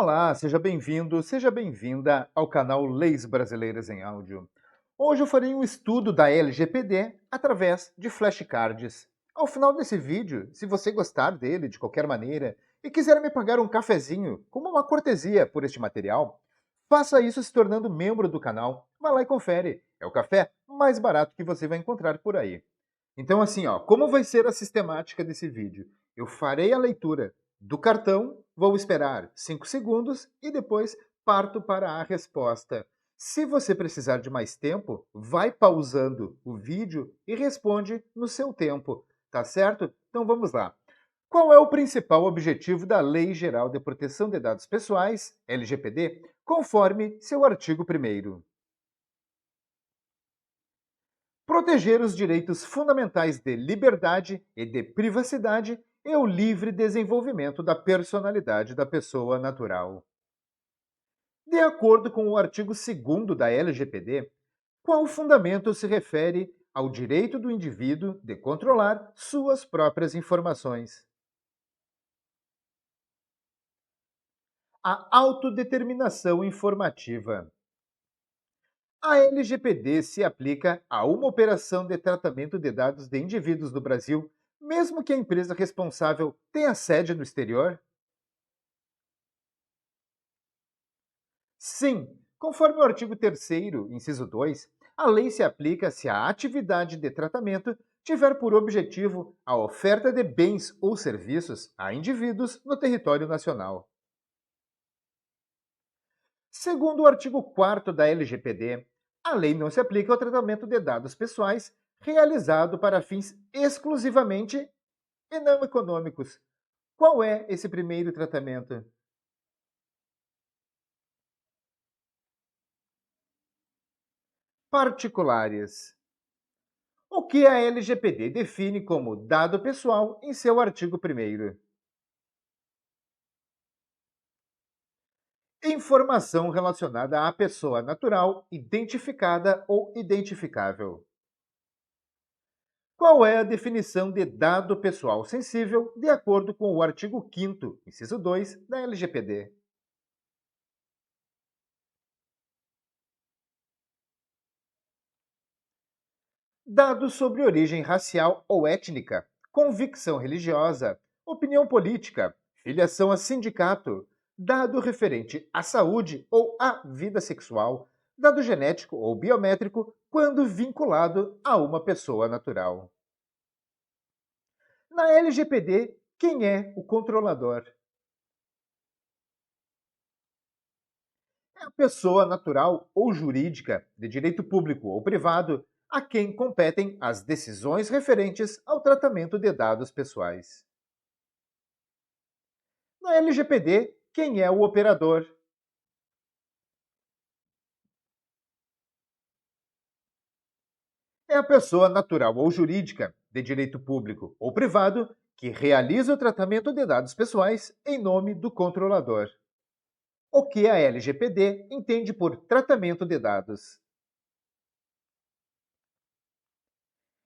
Olá, seja bem-vindo, seja bem-vinda ao canal Leis Brasileiras em Áudio. Hoje eu farei um estudo da LGPD através de flashcards. Ao final desse vídeo, se você gostar dele de qualquer maneira e quiser me pagar um cafezinho como uma cortesia por este material, faça isso se tornando membro do canal. Vá lá e confere. É o café mais barato que você vai encontrar por aí. Então, assim, ó, como vai ser a sistemática desse vídeo? Eu farei a leitura do cartão, vou esperar 5 segundos e depois parto para a resposta. Se você precisar de mais tempo, vai pausando o vídeo e responde no seu tempo, tá certo? Então vamos lá. Qual é o principal objetivo da Lei Geral de Proteção de Dados Pessoais, LGPD, conforme seu artigo 1º? Proteger os direitos fundamentais de liberdade e de privacidade e o livre desenvolvimento da personalidade da pessoa natural. De acordo com o artigo 2º da LGPD, qual fundamento se refere ao direito do indivíduo de controlar suas próprias informações? A autodeterminação informativa. A LGPD se aplica a uma operação de tratamento de dados de indivíduos do Brasil, mesmo que a empresa responsável tenha sede no exterior? Sim, conforme o artigo 3º, inciso 2, a lei se aplica se a atividade de tratamento tiver por objetivo a oferta de bens ou serviços a indivíduos no território nacional. Segundo o artigo 4º da LGPD, a lei não se aplica ao tratamento de dados pessoais realizado para fins exclusivamente e não econômicos. Qual é esse primeiro tratamento? Particulares. O que a LGPD define como dado pessoal em seu artigo 1º? Informação relacionada à pessoa natural, identificada ou identificável. Qual é a definição de dado pessoal sensível de acordo com o artigo 5º, inciso 2, da LGPD? Dados sobre origem racial ou étnica, convicção religiosa, opinião política, filiação a sindicato, dado referente à saúde ou à vida sexual, dado genético ou biométrico quando vinculado a uma pessoa natural. Na LGPD, quem é o controlador? É a pessoa natural ou jurídica, de direito público ou privado, a quem competem as decisões referentes ao tratamento de dados pessoais. Na LGPD, quem é o operador? É a pessoa natural ou jurídica, de direito público ou privado, que realiza o tratamento de dados pessoais em nome do controlador. O que a LGPD entende por tratamento de dados?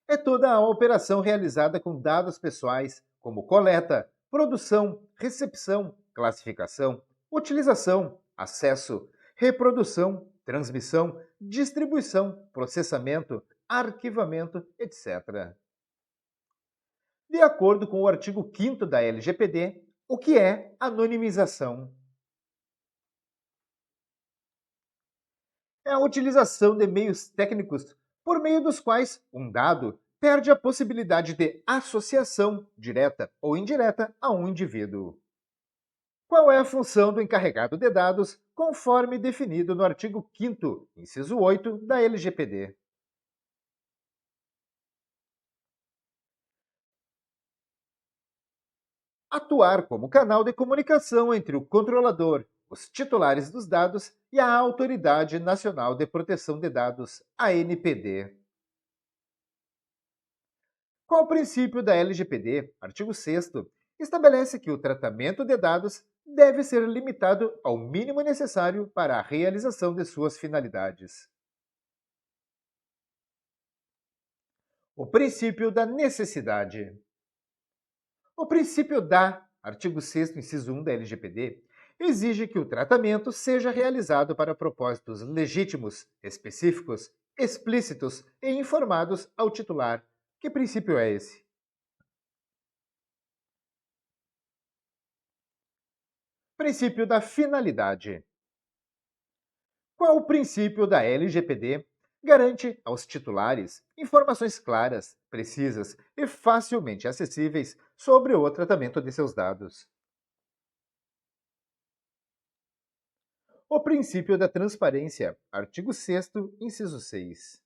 É toda a operação realizada com dados pessoais, como coleta, produção, recepção, classificação, utilização, acesso, reprodução, transmissão, distribuição, processamento, arquivamento, etc. De acordo com o artigo 5º da LGPD, o que é anonimização? É a utilização de meios técnicos por meio dos quais um dado perde a possibilidade de associação direta ou indireta a um indivíduo. Qual é a função do encarregado de dados, conforme definido no artigo 5º, inciso 8 da LGPD? Atuar como canal de comunicação entre o controlador, os titulares dos dados e a Autoridade Nacional de Proteção de Dados, ANPD. Qual o princípio da LGPD, artigo 6º, estabelece que o tratamento de dados deve ser limitado ao mínimo necessário para a realização de suas finalidades. O princípio da necessidade. O princípio da, artigo 6º, inciso 1 da LGPD, exige que o tratamento seja realizado para propósitos legítimos, específicos, explícitos e informados ao titular. Que princípio é esse? Princípio da finalidade. Qual o princípio da LGPD? Garante aos titulares informações claras, precisas e facilmente acessíveis sobre o tratamento de seus dados. O princípio da transparência, artigo 6º, inciso 6.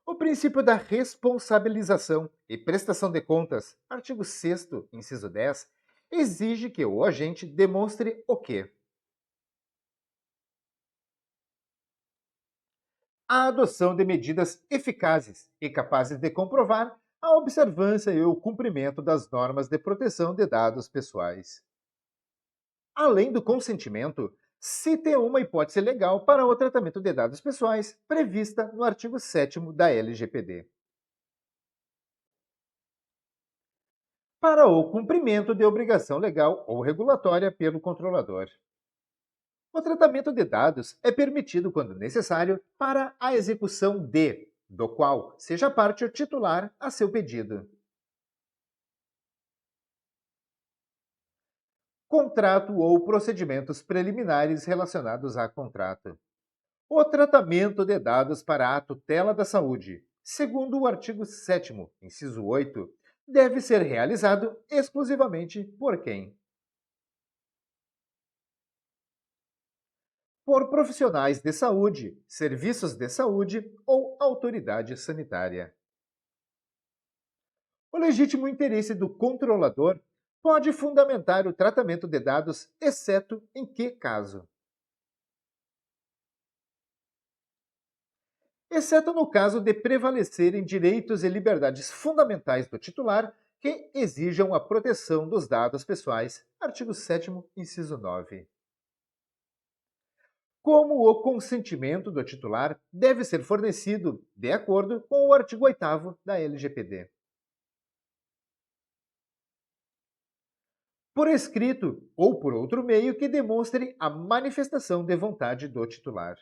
O princípio da responsabilização e prestação de contas, artigo 6º, inciso 10, exige que o agente demonstre o quê? A adoção de medidas eficazes e capazes de comprovar a observância e o cumprimento das normas de proteção de dados pessoais. Além do consentimento, cite uma hipótese legal para o tratamento de dados pessoais prevista no artigo 7º da LGPD. Para o cumprimento de obrigação legal ou regulatória pelo controlador. O tratamento de dados é permitido quando necessário para a execução do qual seja parte o titular a seu pedido. Contrato ou procedimentos preliminares relacionados a contrato. O tratamento de dados para a tutela da saúde, segundo o artigo 7º, inciso 8, deve ser realizado exclusivamente por quem? Por profissionais de saúde, serviços de saúde ou autoridade sanitária. O legítimo interesse do controlador pode fundamentar o tratamento de dados, exceto em que caso? Exceto no caso de prevalecerem direitos e liberdades fundamentais do titular que exijam a proteção dos dados pessoais. Artigo 7º, inciso 9. Como o consentimento do titular deve ser fornecido de acordo com o artigo 8º da LGPD. Por escrito ou por outro meio que demonstre a manifestação de vontade do titular.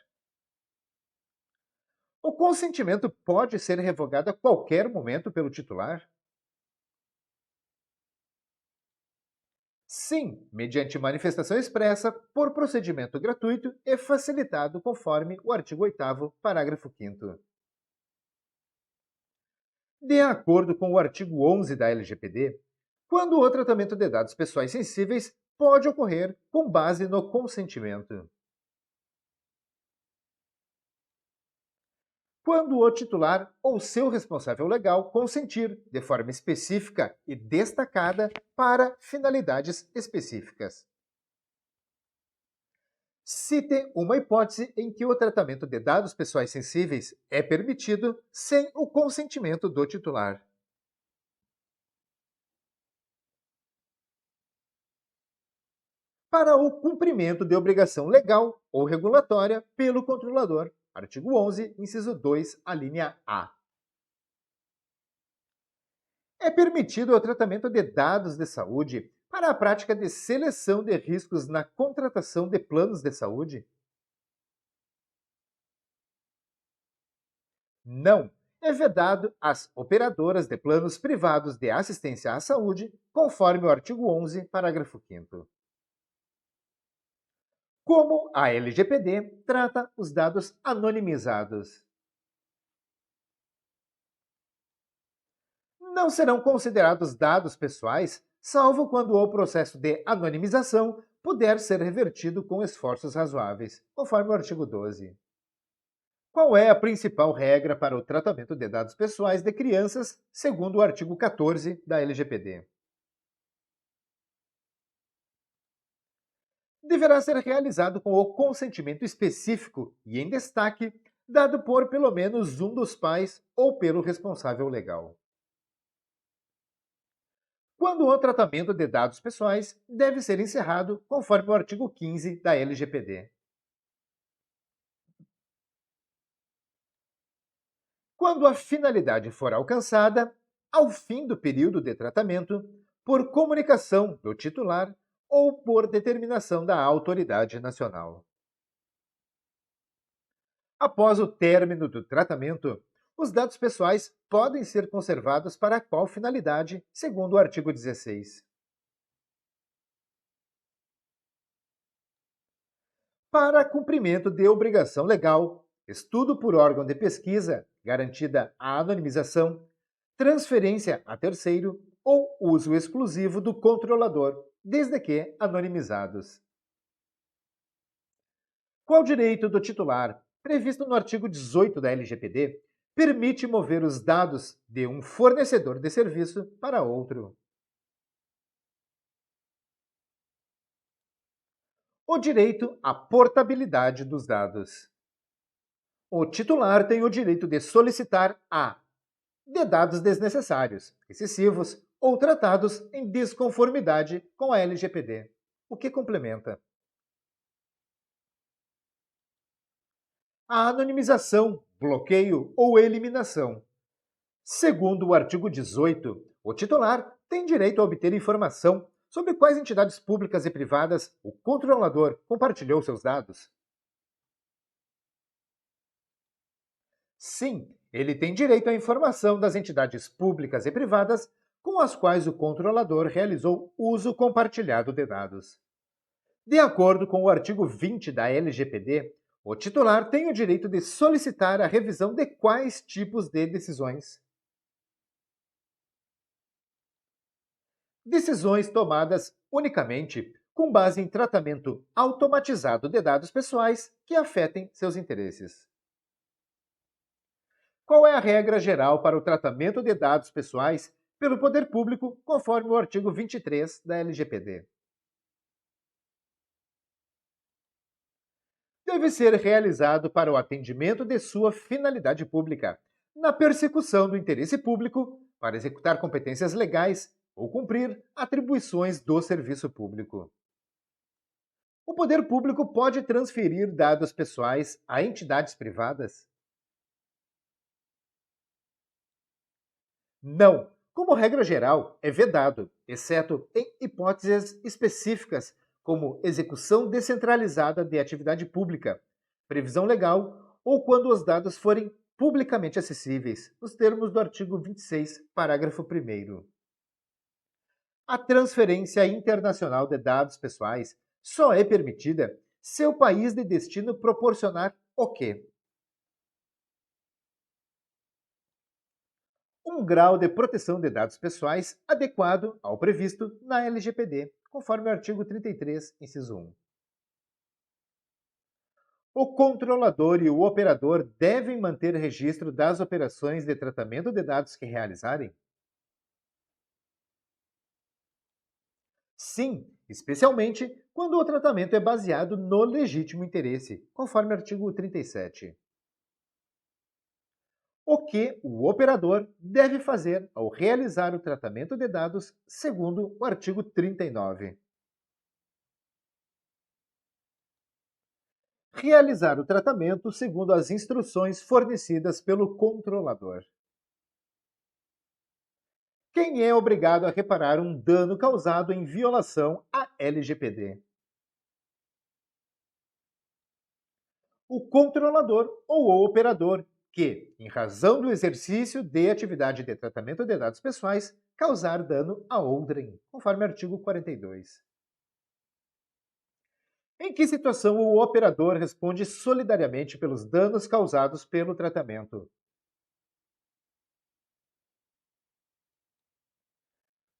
O consentimento pode ser revogado a qualquer momento pelo titular? Sim, mediante manifestação expressa, por procedimento gratuito e facilitado conforme o artigo 8º, parágrafo 5º. De acordo com o artigo 11 da LGPD, quando o tratamento de dados pessoais sensíveis pode ocorrer com base no consentimento. Quando o titular ou seu responsável legal consentir, de forma específica e destacada, para finalidades específicas. Cite uma hipótese em que o tratamento de dados pessoais sensíveis é permitido sem o consentimento do titular. Para o cumprimento de obrigação legal ou regulatória pelo controlador. Artigo 11, inciso 2, a linha A. É permitido o tratamento de dados de saúde para a prática de seleção de riscos na contratação de planos de saúde? Não. É vedado às operadoras de planos privados de assistência à saúde, conforme o artigo 11, parágrafo 5º. Como a LGPD trata os dados anonimizados? Não serão considerados dados pessoais, salvo quando o processo de anonimização puder ser revertido com esforços razoáveis, conforme o artigo 12. Qual é a principal regra para o tratamento de dados pessoais de crianças, segundo o artigo 14 da LGPD? Deverá ser realizado com o consentimento específico e em destaque, dado por pelo menos um dos pais ou pelo responsável legal. Quando o tratamento de dados pessoais deve ser encerrado conforme o artigo 15 da LGPD. Quando a finalidade for alcançada, ao fim do período de tratamento, por comunicação do titular, ou por determinação da autoridade nacional. Após o término do tratamento, os dados pessoais podem ser conservados para qual finalidade, segundo o artigo 16. Para cumprimento de obrigação legal, estudo por órgão de pesquisa, garantida a anonimização, transferência a terceiro ou uso exclusivo do controlador, desde que anonimizados. Qual direito do titular, previsto no artigo 18 da LGPD, permite mover os dados de um fornecedor de serviço para outro? O direito à portabilidade dos dados. O titular tem o direito de solicitar a de dados desnecessários, excessivos ou tratados em desconformidade com a LGPD, o que complementa a anonimização, bloqueio ou eliminação. Segundo o artigo 18, o titular tem direito a obter informação sobre quais entidades públicas e privadas o controlador compartilhou seus dados. Sim, ele tem direito à informação das entidades públicas e privadas com as quais o controlador realizou uso compartilhado de dados. De acordo com o artigo 20 da LGPD, o titular tem o direito de solicitar a revisão de quais tipos de decisões. Decisões tomadas unicamente com base em tratamento automatizado de dados pessoais que afetem seus interesses. Qual é a regra geral para o tratamento de dados pessoais pelo poder público, conforme o artigo 23 da LGPD? Deve ser realizado para o atendimento de sua finalidade pública, na persecução do interesse público, para executar competências legais ou cumprir atribuições do serviço público. O poder público pode transferir dados pessoais a entidades privadas? Não. Como regra geral, é vedado, exceto em hipóteses específicas, como execução descentralizada de atividade pública, previsão legal ou quando os dados forem publicamente acessíveis, nos termos do artigo 26, parágrafo 1º. A transferência internacional de dados pessoais só é permitida se o país de destino proporcionar o quê? Um grau de proteção de dados pessoais adequado ao previsto na LGPD, conforme o artigo 33, inciso 1. O controlador e o operador devem manter registro das operações de tratamento de dados que realizarem? Sim, especialmente quando o tratamento é baseado no legítimo interesse, conforme o artigo 37. O que o operador deve fazer ao realizar o tratamento de dados, segundo o artigo 39. Realizar o tratamento segundo as instruções fornecidas pelo controlador. Quem é obrigado a reparar um dano causado em violação à LGPD? O controlador ou o operador que, em razão do exercício de atividade de tratamento de dados pessoais, causar dano a outrem, conforme o artigo 42. Em que situação o operador responde solidariamente pelos danos causados pelo tratamento?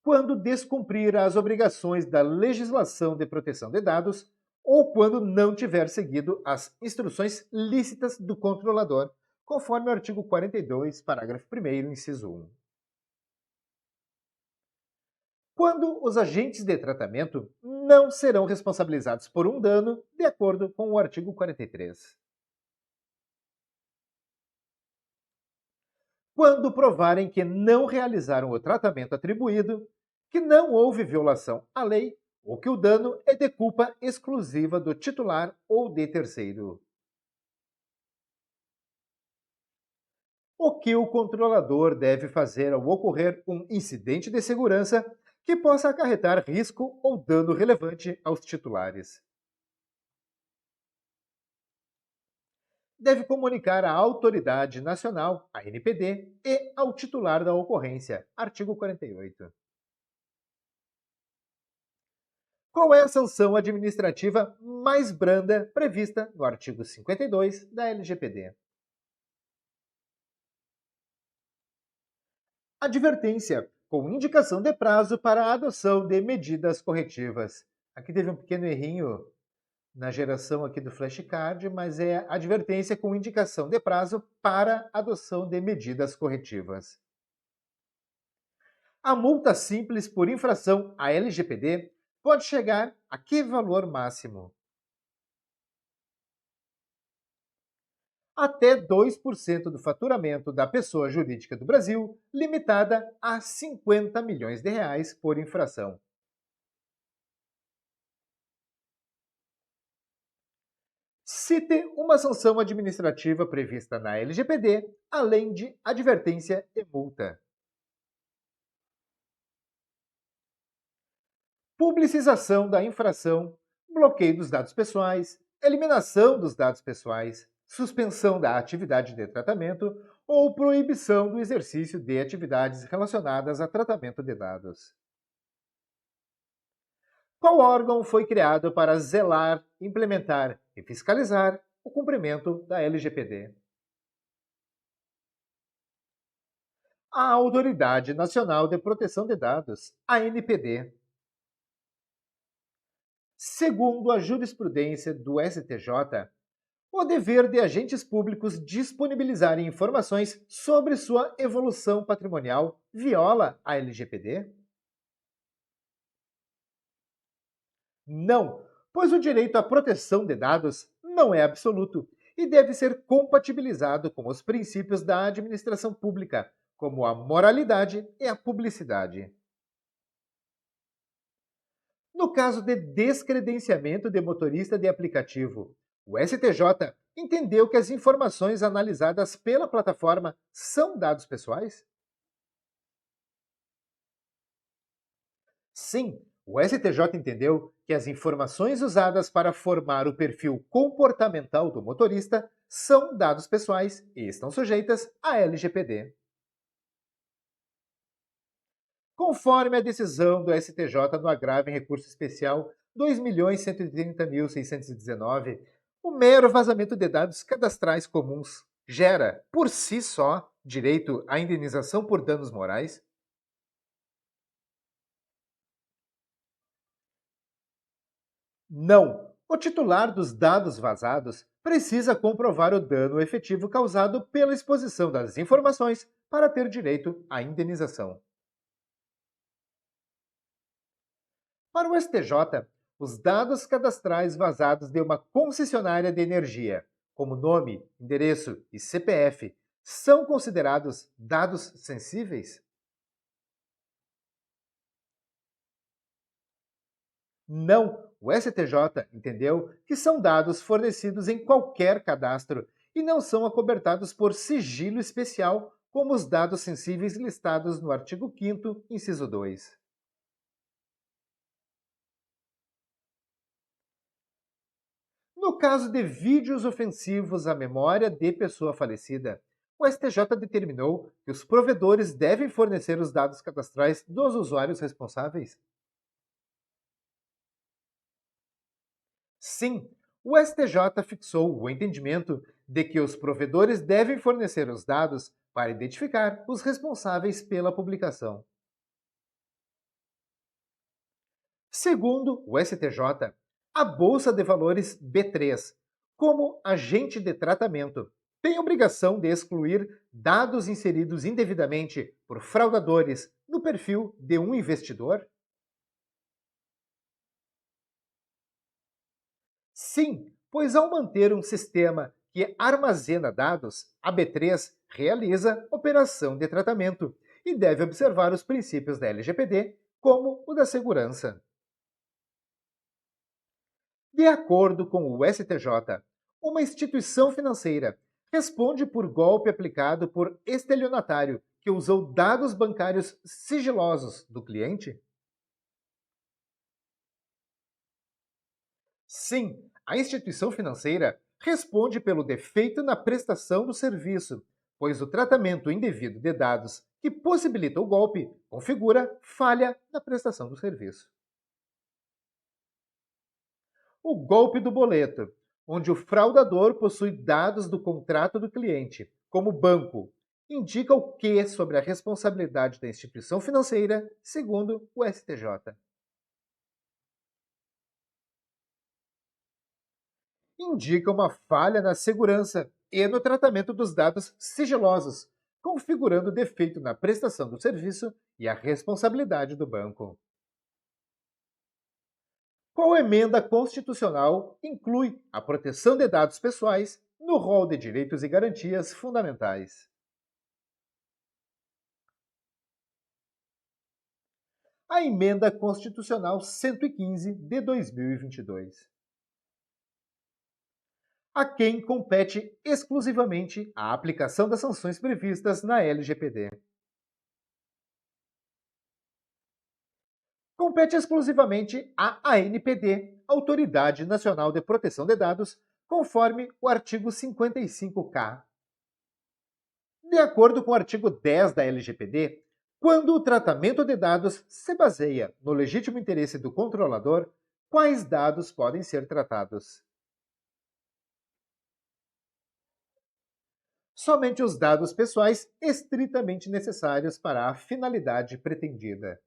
Quando descumprir as obrigações da legislação de proteção de dados ou quando não tiver seguido as instruções lícitas do controlador, conforme o artigo 42, parágrafo 1º, inciso 1. Quando os agentes de tratamento não serão responsabilizados por um dano, de acordo com o artigo 43. Quando provarem que não realizaram o tratamento atribuído, que não houve violação à lei ou que o dano é de culpa exclusiva do titular ou de terceiro. O que o controlador deve fazer ao ocorrer um incidente de segurança que possa acarretar risco ou dano relevante aos titulares. Deve comunicar à autoridade nacional, a ANPD, e ao titular da ocorrência, artigo 48. Qual é a sanção administrativa mais branda prevista no artigo 52 da LGPD? Advertência, com indicação de prazo para a adoção de medidas corretivas. Aqui teve um pequeno errinho na geração aqui do flashcard, mas é advertência com indicação de prazo para adoção de medidas corretivas. A multa simples por infração à LGPD pode chegar a que valor máximo? Até 2% do faturamento da pessoa jurídica do Brasil, limitada a 50 milhões de reais por infração. Cite uma sanção administrativa prevista na LGPD, além de advertência e multa. Publicização da infração, bloqueio dos dados pessoais, eliminação dos dados pessoais, suspensão da atividade de tratamento ou proibição do exercício de atividades relacionadas a tratamento de dados. Qual órgão foi criado para zelar, implementar e fiscalizar o cumprimento da LGPD? A Autoridade Nacional de Proteção de Dados, a ANPD. Segundo a jurisprudência do STJ, o dever de agentes públicos disponibilizarem informações sobre sua evolução patrimonial viola a LGPD? Não, pois o direito à proteção de dados não é absoluto e deve ser compatibilizado com os princípios da administração pública, como a moralidade e a publicidade. No caso de descredenciamento de motorista de aplicativo, o STJ entendeu que as informações analisadas pela plataforma são dados pessoais? Sim, o STJ entendeu que as informações usadas para formar o perfil comportamental do motorista são dados pessoais e estão sujeitas à LGPD. Conforme a decisão do STJ no agravo em recurso especial 2.130.619, o mero vazamento de dados cadastrais comuns gera, por si só, direito à indenização por danos morais? Não. O titular dos dados vazados precisa comprovar o dano efetivo causado pela exposição das informações para ter direito à indenização. Para o STJ, os dados cadastrais vazados de uma concessionária de energia, como nome, endereço e CPF, são considerados dados sensíveis? Não, o STJ entendeu que são dados fornecidos em qualquer cadastro e não são acobertados por sigilo especial, como os dados sensíveis listados no artigo 5º, inciso 2. No caso de vídeos ofensivos à memória de pessoa falecida, o STJ determinou que os provedores devem fornecer os dados cadastrais dos usuários responsáveis? Sim, o STJ fixou o entendimento de que os provedores devem fornecer os dados para identificar os responsáveis pela publicação. Segundo o STJ, a Bolsa de Valores B3, como agente de tratamento, tem obrigação de excluir dados inseridos indevidamente por fraudadores no perfil de um investidor? Sim, pois ao manter um sistema que armazena dados, a B3 realiza operação de tratamento e deve observar os princípios da LGPD, como o da segurança. De acordo com o STJ, uma instituição financeira responde por golpe aplicado por estelionatário que usou dados bancários sigilosos do cliente? Sim, a instituição financeira responde pelo defeito na prestação do serviço, pois o tratamento indevido de dados que possibilita o golpe configura falha na prestação do serviço. O golpe do boleto, onde o fraudador possui dados do contrato do cliente, como banco, indica o que sobre a responsabilidade da instituição financeira, segundo o STJ. Indica uma falha na segurança e no tratamento dos dados sigilosos, configurando defeito na prestação do serviço e a responsabilidade do banco. Qual emenda constitucional inclui a proteção de dados pessoais no rol de direitos e garantias fundamentais? A emenda constitucional 115 de 2022. A quem compete exclusivamente a aplicação das sanções previstas na LGPD. Compete exclusivamente à ANPD, Autoridade Nacional de Proteção de Dados, conforme o artigo 55K. De acordo com o artigo 10 da LGPD, quando o tratamento de dados se baseia no legítimo interesse do controlador, quais dados podem ser tratados? Somente os dados pessoais estritamente necessários para a finalidade pretendida.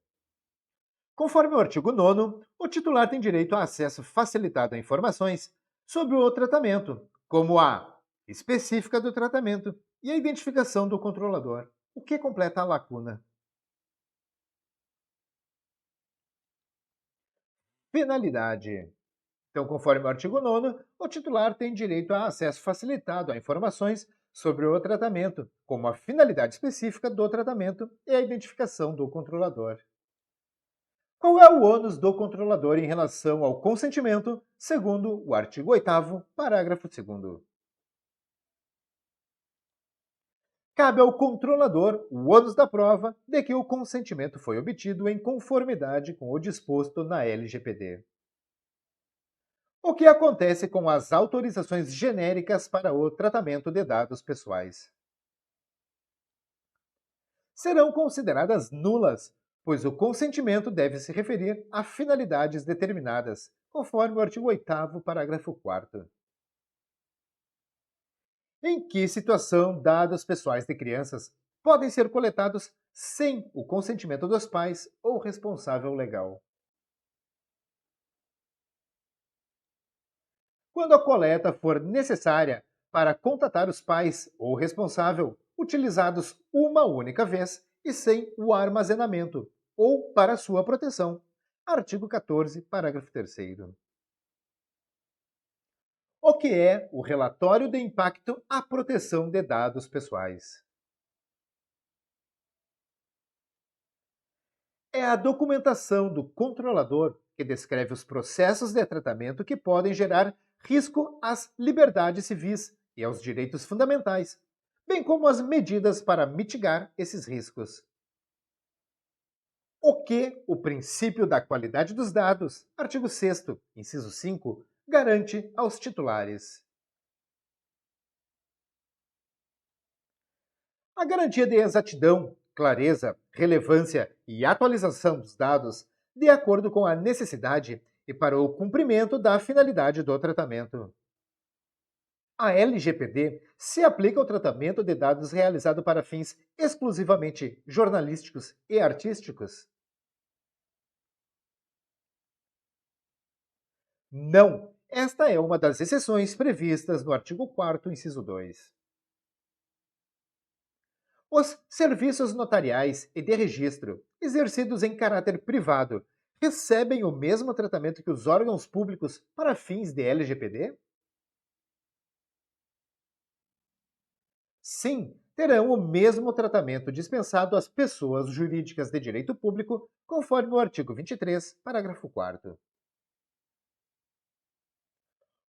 Conforme o artigo 9º, o titular tem direito a acesso facilitado a informações sobre o tratamento, como a específica do tratamento e a identificação do controlador, o que completa a lacuna. Finalidade. Então, conforme o artigo 9º, o titular tem direito a acesso facilitado a informações sobre o tratamento, como a finalidade específica do tratamento e a identificação do controlador. Qual é o ônus do controlador em relação ao consentimento, segundo o artigo 8º, parágrafo 2º? Cabe ao controlador o ônus da prova de que o consentimento foi obtido em conformidade com o disposto na LGPD. O que acontece com as autorizações genéricas para o tratamento de dados pessoais? Serão consideradas nulas, pois o consentimento deve se referir a finalidades determinadas, conforme o artigo 8º, parágrafo 4º. Em que situação dados pessoais de crianças podem ser coletados sem o consentimento dos pais ou responsável legal? Quando a coleta for necessária para contatar os pais ou responsável, utilizados uma única vez e sem o armazenamento, ou para sua proteção. Artigo 14, parágrafo 3º. O que é o relatório de impacto à proteção de dados pessoais? É a documentação do controlador que descreve os processos de tratamento que podem gerar risco às liberdades civis e aos direitos fundamentais, bem como as medidas para mitigar esses riscos. O que o princípio da qualidade dos dados, artigo 6º, inciso 5, garante aos titulares? A garantia de exatidão, clareza, relevância e atualização dos dados de acordo com a necessidade e para o cumprimento da finalidade do tratamento. A LGPD se aplica ao tratamento de dados realizado para fins exclusivamente jornalísticos e artísticos? Não! Esta é uma das exceções previstas no artigo 4º, inciso 2. Os serviços notariais e de registro, exercidos em caráter privado, recebem o mesmo tratamento que os órgãos públicos para fins de LGPD? Sim, terão o mesmo tratamento dispensado às pessoas jurídicas de direito público, conforme o artigo 23, parágrafo 4º.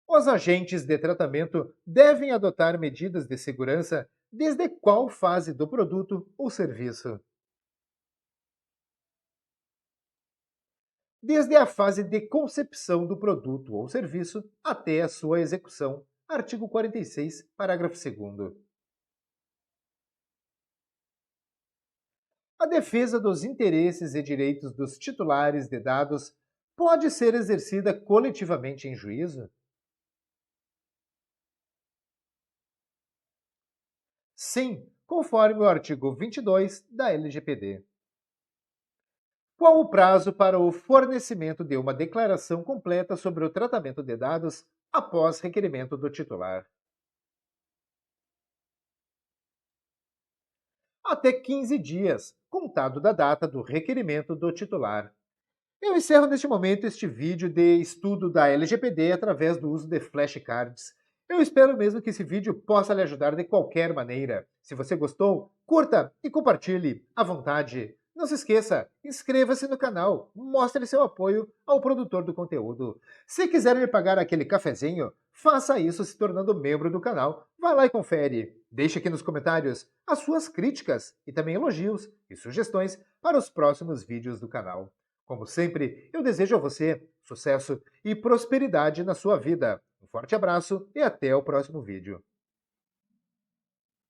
Os agentes de tratamento devem adotar medidas de segurança desde qual fase do produto ou serviço? desde a fase de concepção do produto ou serviço até a sua execução. Artigo 46, parágrafo 2º. A defesa dos interesses e direitos dos titulares de dados pode ser exercida coletivamente em juízo? Sim, conforme o artigo 22 da LGPD. Qual o prazo para o fornecimento de uma declaração completa sobre o tratamento de dados após requerimento do titular? Até 15 dias, contado da data do requerimento do titular. Eu encerro neste momento este vídeo de estudo da LGPD através do uso de flashcards. Eu espero mesmo que esse vídeo possa lhe ajudar de qualquer maneira. Se você gostou, curta e compartilhe à vontade. Não se esqueça, inscreva-se no canal, mostre seu apoio ao produtor do conteúdo. Se quiser me pagar aquele cafezinho, faça isso se tornando membro do canal. Vai lá e confere. Deixe aqui nos comentários as suas críticas e também elogios e sugestões para os próximos vídeos do canal. Como sempre, eu desejo a você sucesso e prosperidade na sua vida. Um forte abraço e até o próximo vídeo.